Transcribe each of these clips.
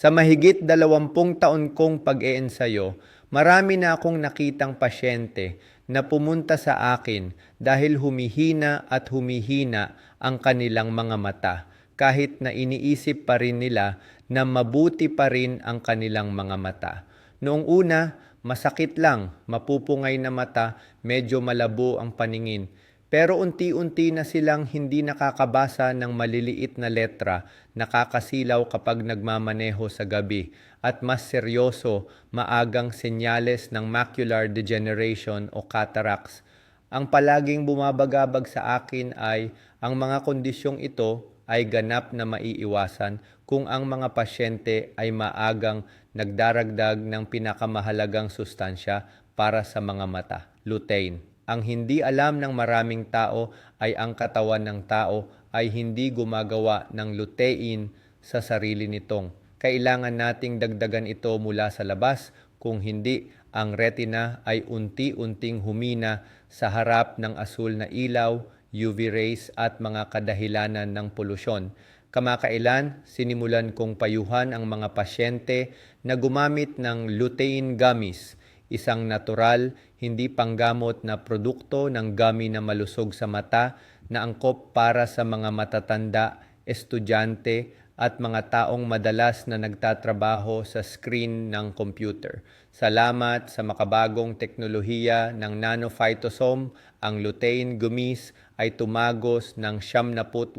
Sa mahigit 20 taon kong pag-eensayo, marami na akong nakitang pasyente na pumunta sa akin dahil humihina at humihina ang kanilang mga mata kahit na iniisip pa rin nila na mabuti pa rin ang kanilang mga mata. Noong una, masakit lang, mapupungay na mata, medyo malabo ang paningin. Pero unti-unti na silang hindi nakakabasa ng maliliit na letra, nakakasilaw kapag nagmamaneho sa gabi, at mas seryoso, maagang senyales ng macular degeneration o cataracts. Ang palaging bumabagabag sa akin ay ang mga kondisyong ito ay ganap na maiiwasan kung ang mga pasyente ay maagang nagdaragdag ng pinakamahalagang sustansya para sa mga mata, lutein. Ang hindi alam ng maraming tao ay ang katawan ng tao ay hindi gumagawa ng lutein sa sarili nitong. Kailangan nating dagdagan ito mula sa labas, kung hindi, ang retina ay unti-unting humina sa harap ng asul na ilaw, UV rays at mga kadahilanan ng polusyon. Kamakailan, sinimulan kong payuhan ang mga pasyente na gumamit ng lutein gummies, isang natural, hindi panggamot na produkto ng gummy na malusog sa mata na angkop para sa mga matatanda, estudyante at mga taong madalas na nagtatrabaho sa screen ng computer. Salamat sa makabagong teknolohiya ng nanophytosome, ang lutein gummies ay tumagos ng 78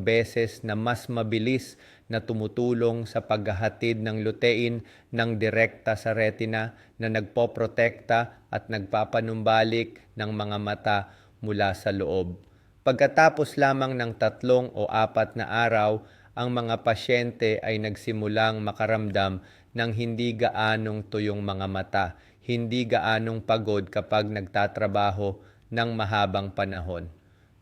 beses na mas mabilis na tumutulong sa paghahatid ng lutein ng direkta sa retina na nagpoprotekta at nagpapanumbalik ng mga mata mula sa loob. Pagkatapos lamang ng 3 o 4 na araw, ang mga pasyente ay nagsimulang makaramdam ng hindi gaanong tuyong mga mata, hindi gaanong pagod kapag nagtatrabaho ng mahabang panahon.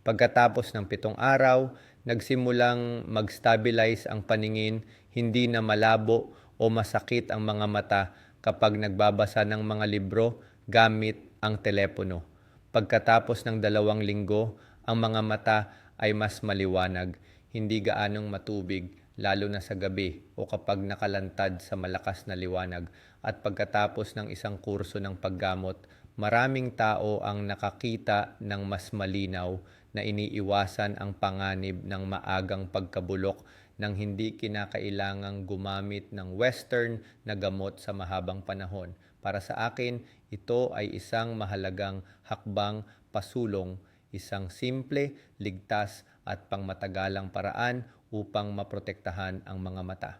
Pagkatapos ng 7 araw, nagsimulang mag-stabilize ang paningin, hindi na malabo o masakit ang mga mata kapag nagbabasa ng mga libro gamit ang telepono. Pagkatapos ng 2 linggo, ang mga mata ay mas maliwanag, hindi gaanong matubig, lalo na sa gabi o kapag nakalantad sa malakas na liwanag. At pagkatapos ng isang kurso ng paggamot, maraming tao ang nakakita ng mas malinaw na iniiwasan ang panganib ng maagang pagkabulok nang hindi kinakailangang gumamit ng Western na gamot sa mahabang panahon. Para sa akin, ito ay isang mahalagang hakbang pasulong, isang simple, ligtas at pangmatagalang paraan upang maprotektahan ang mga mata.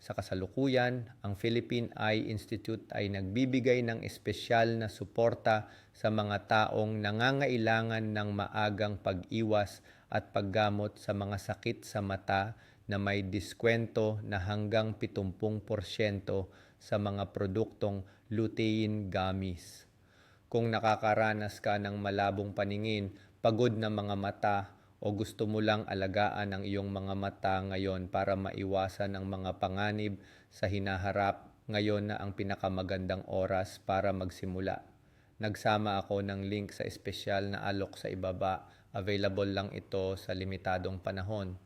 Sa kasalukuyan, ang Philippine Eye Institute ay nagbibigay ng espesyal na suporta sa mga taong nangangailangan ng maagang pag-iwas at paggamot sa mga sakit sa mata na may diskwento na hanggang 70% sa mga produktong lutein gummies. Kung nakakaranas ka ng malabong paningin, pagod na mga mata, o gusto mo lang alagaan ang iyong mga mata ngayon para maiwasan ang mga panganib sa hinaharap, ngayon na ang pinakamagandang oras para magsimula. Nagsama ako ng link sa espesyal na alok sa ibaba. Available lang ito sa limitadong panahon.